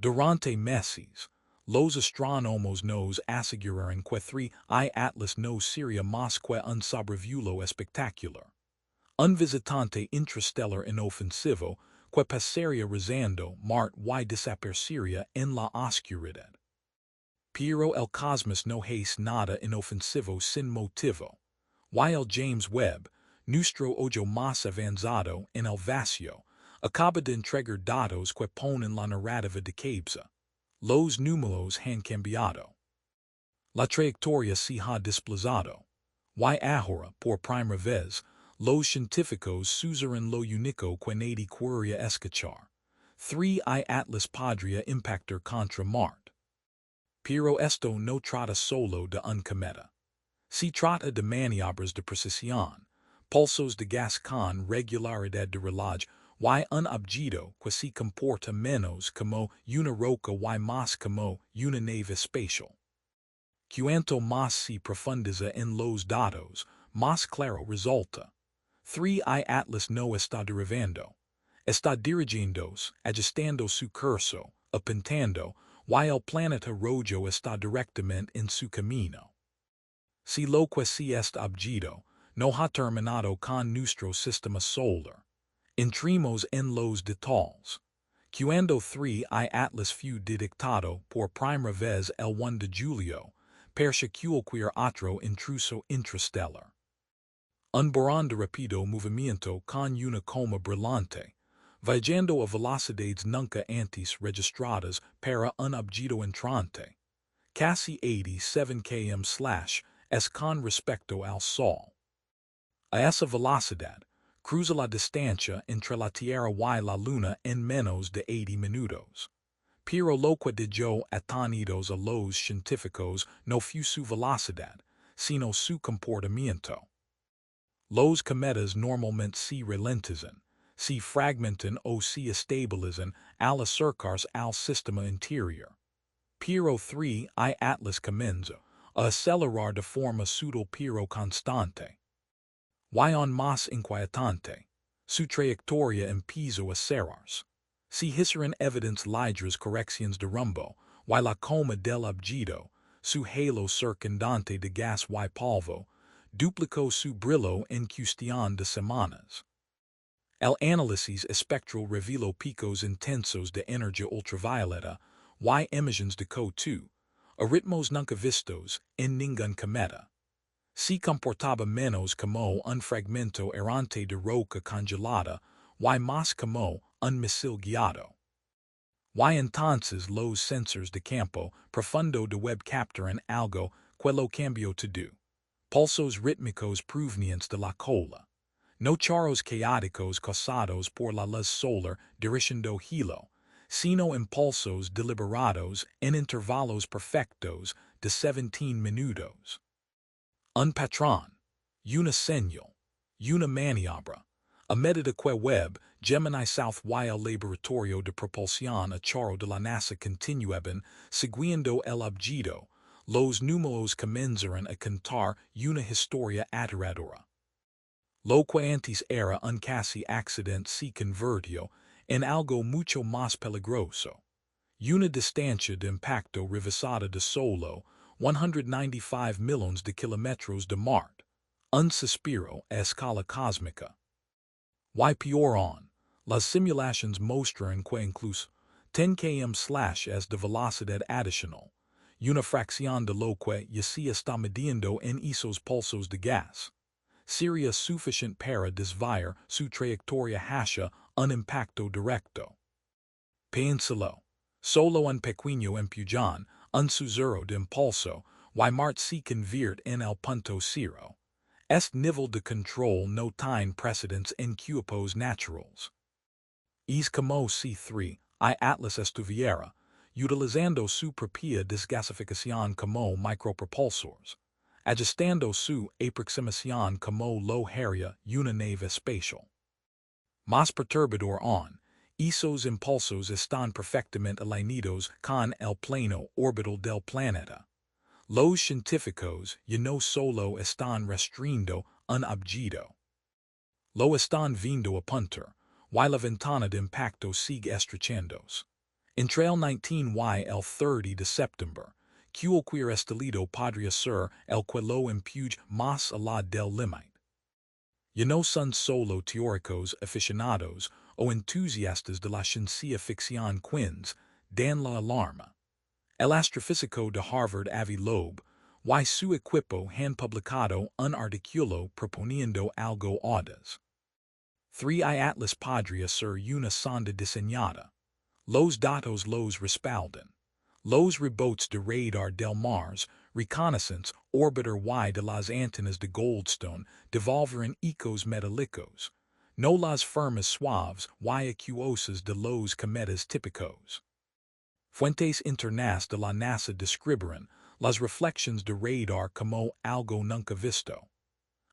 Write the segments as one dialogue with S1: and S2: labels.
S1: Durante meses, los astronomos nos aseguran que 3 Atlas no sería más que un sobrevuelo espectacular. Un visitante interstellar inofensivo que pasaría rozando Marte y desaparecería en la oscuridad. Pero el cosmos no es nada inofensivo sin motivo. Y el James Webb, nuestro ojo más avanzado en el vacío, acaba de entregar datos que ponen la narrativa de cabeza. Los números han cambiado. La trayectoria se ha desplazado. Y ahora, por primera vez, los científicos susurran lo único que nadie quería escuchar. 3 Atlas podría impactar contra Marte. Pero esto no trata solo de un cometa. Se trata de maniobras de precisión, pulsos de gas con regularidad de reloj y un objeto que se comporta menos como una roca y más como una nave espacial. Cuanto más se profundiza en los datos, más claro resulta. 3 Atlas no está derivando. Está dirigiéndose, ajustando su curso, apuntando, y el planeta rojo está directamente en su camino. Si lo que si este objeto no ha terminado con nuestro sistema solar, entremos en los detalles. Cuando 3 Atlas fue detectado por primera vez el 1 de julio, per cualquier otro intruso interstellar. Un barón de rápido movimiento con una coma brillante, viajando a velocidades nunca antes registradas para un objeto entrante. Casi 87 km/h es con respecto al Sol. A esa velocidad, cruza la distancia entre la Tierra y la Luna en menos de 80 minutos. Pero lo que dio atónitos a los científicos no fue su velocidad, sino su comportamiento. Los cometas normalmente se ralentizan, se fragmentan o se estabilizan al acercarse al sistema interior. Pero 3 Atlas comienza a acelerar de forma sutil pero constante. Y aún más inquietante, su trayectoria empieza a cerrarse. Se hicieron evidentes ligeras correcciones de rumbo, y la coma del objeto, su halo circundante de gas y polvo, duplicó su brillo en cuestión de semanas. El análisis espectral reveló picos intensos de energía ultravioleta y emisiones de CO2, a ritmos nunca vistos en ningún cometa. Se comportaba menos como un fragmento errante de roca congelada y más como un misil guiado. Y entonces los sensores de campo profundo de Webb capturan algo que lo cambió todo. Pulsos rítmicos provenientes de la cola. No charros caóticos causados por la luz solar dirigiendo hilo, sino impulsos deliberados en intervalos perfectos de 17 minutos. Un patrón, una señal, una maniobra, a medida que Webb, Gemini South y el Laboratorio de Propulsión a Chorro de la NASA continuaban siguiendo el objeto, los números comenzaron a contar una historia aterradora. Lo que antes era un casi accidente se convirtió en algo mucho más peligroso. Una distancia de impacto rebasada de solo 195 millones de kilómetros de Marte, un suspiro a escala cósmica. Y peor aún, las simulaciones muestran que incluso 10 km/h de velocidad adicional, una fracción de lo que ya se está midiendo en esos pulsos de gas, sería suficiente para desviar su trayectoria hacia un impacto directo. Piénsalo, solo un pequeño empujón, un susurro de impulso, y Marte se convierte en el punto cero. Este nivel de control no tiene precedentes en cuerpos naturales. Es como si 3 Atlas estuviera utilizando su propia desgasificación como micropropulsores, ajustando su aproximación como lo haría una nave espacial. Más perturbador aún, esos impulsos están perfectamente alineados con el plano orbital del planeta. Los científicos ya no solo están rastreando un objeto, lo están viendo apuntar, y la ventana de impacto sigue estrechándose. Entre el 19 y el 30 de septiembre, cualquier estelido podría ser el quello empuje más allá del límite. Ya no son solo teóricos aficionados o entusiastas de la ciencia ficción quienes dan la alarma. El astrofísico de Harvard Avi Loeb, y su equipo han publicado un artículo proponiendo algo audaz. 3 I Atlas podría ser una sonda diseñada. Los datos los respaldan. Los rebotes de radar del Mars, reconnaissance orbiter y de las antenas de Goldstone devolveran ecos metálicos, no las formas suaves y acuosas de los cometas típicos. Fuentes internas de la NASA describen las reflecciones de radar como algo nunca visto.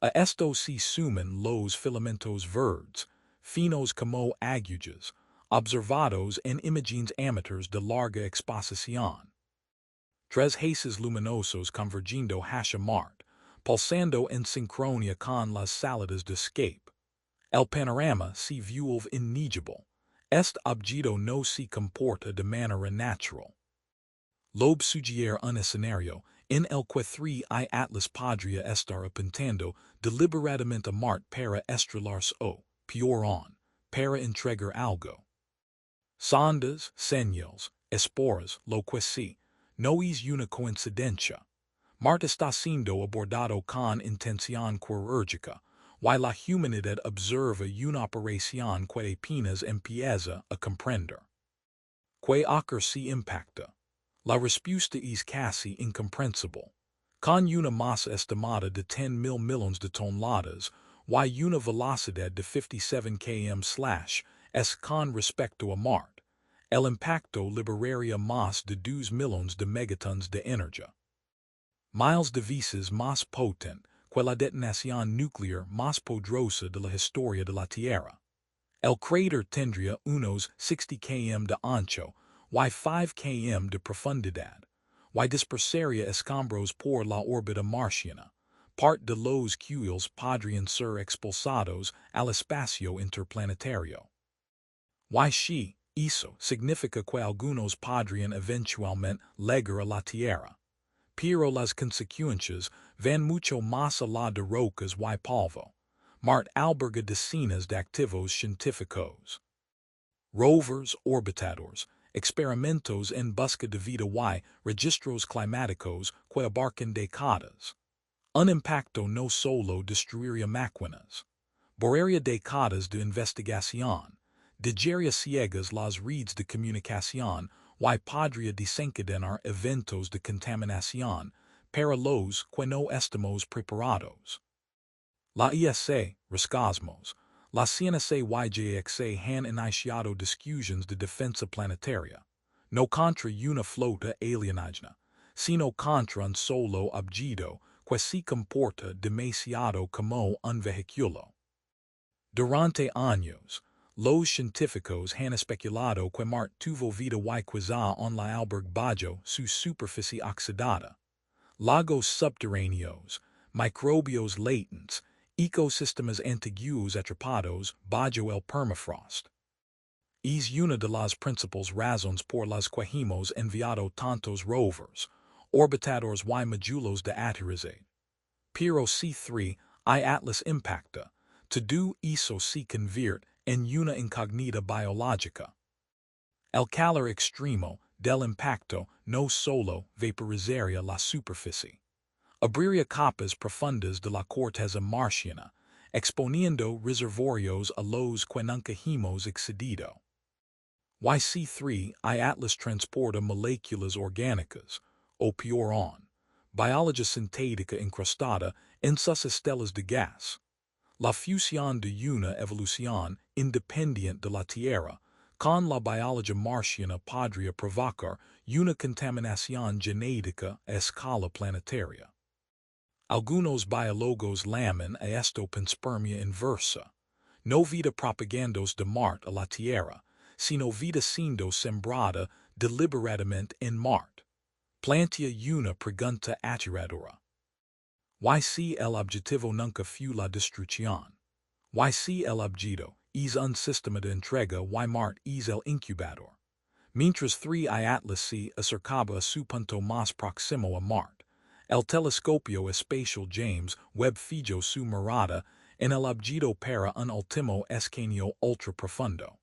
S1: A esto se suman los filamentos verdes, finos como agujas, observados en imágenes amateurs de larga exposición. Tres haces luminosos convergiendo hacia Marte, pulsando en sincronía con las salidas de escape. El panorama se vuelve innegable. Este objeto no se comporta de manera natural. Loeb sugiere un escenario en el que 3 I Atlas podría estar apuntando deliberadamente a Marte para estrellarse o, peor aún, para entregar algo. Sondas, señales, esporas, lo que sí, no es una coincidencia. Marte está siendo abordado con intención quirúrgica, y la humanidad observa una operación que apenas empieza a comprender. Que ocurre si impacta. La respuesta es casi incomprensible. Con una masa estimada de 10,000 millones de toneladas, y una velocidad de 57 km/s con respecto a Marte, el impacto liberaría más de 2 millones de megatons de energía. Miles de veces más potente que la detonación nuclear más poderosa de la historia de la Tierra. El cráter tendría unos 60 km de ancho y 5 km de profundidad, y dispersaría escombros por la órbita marciana. Parte de los cuales podrían ser expulsados al espacio interplanetario. Eso significa que algunos podrían eventualmente llegar a la Tierra. Pero las consecuencias van mucho más allá de rocas y polvo. Marte alberga decenas de activos científicos. Rovers, orbitadores, experimentos en busca de vida y registros climáticos que abarcan décadas. Un impacto no solo destruiría máquinas, borraría décadas de investigación, dejaría ciegas las redes de comunicación y podría desencadenar eventos de contaminación para los que no estamos preparados. La ESA, Roscosmos, la CNSA y JXA han iniciado discusiones de defensa planetaria, no contra una flota alienígena, sino contra un solo objeto que se comporta demasiado como un vehículo. Durante años, los científicos han especulado que Marte tuvo vida y quizá en la albergue bajo su superficie oxidada. Lagos subterráneos, microbios latentes, ecosistemas antiguos atrapados bajo el permafrost. Es una de las principales razones por las que hemos enviado tantos rovers, orbitadores y módulos de aterrizaje. Pero C3 I Atlas impacta, todo eso se convierte en una incógnita biológica. El calor extremo del impacto no solo vaporizaría la superficie. Abriría capas profundas de la corteza marciana, exponiendo reservorios a los que nunca hemos accedido. YC3 I Atlas transporta moléculas orgánicas, o peor aún, biología sintética incrustada en sus estelas de gas. La fusión de una evolución independiente de la Tierra con la biología marciana podría provocar una contaminación genética a escala planetaria. Algunos biólogos llaman a esto panspermia inversa, no vida propagándose de Marte a la Tierra, sino vida siendo sembrada deliberadamente en Marte. Plantea una pregunta aterradora. ¿Y si el objetivo nunca fue la destrucción? ¿Y si el objeto es un sistema de entrega y Marte es el incubador? Mientras 3 I Atlas se acercaba a su punto más próximo a Marte, el telescopio espacial James Webb fijó su mirada en el objeto para un último escaneo ultra profundo.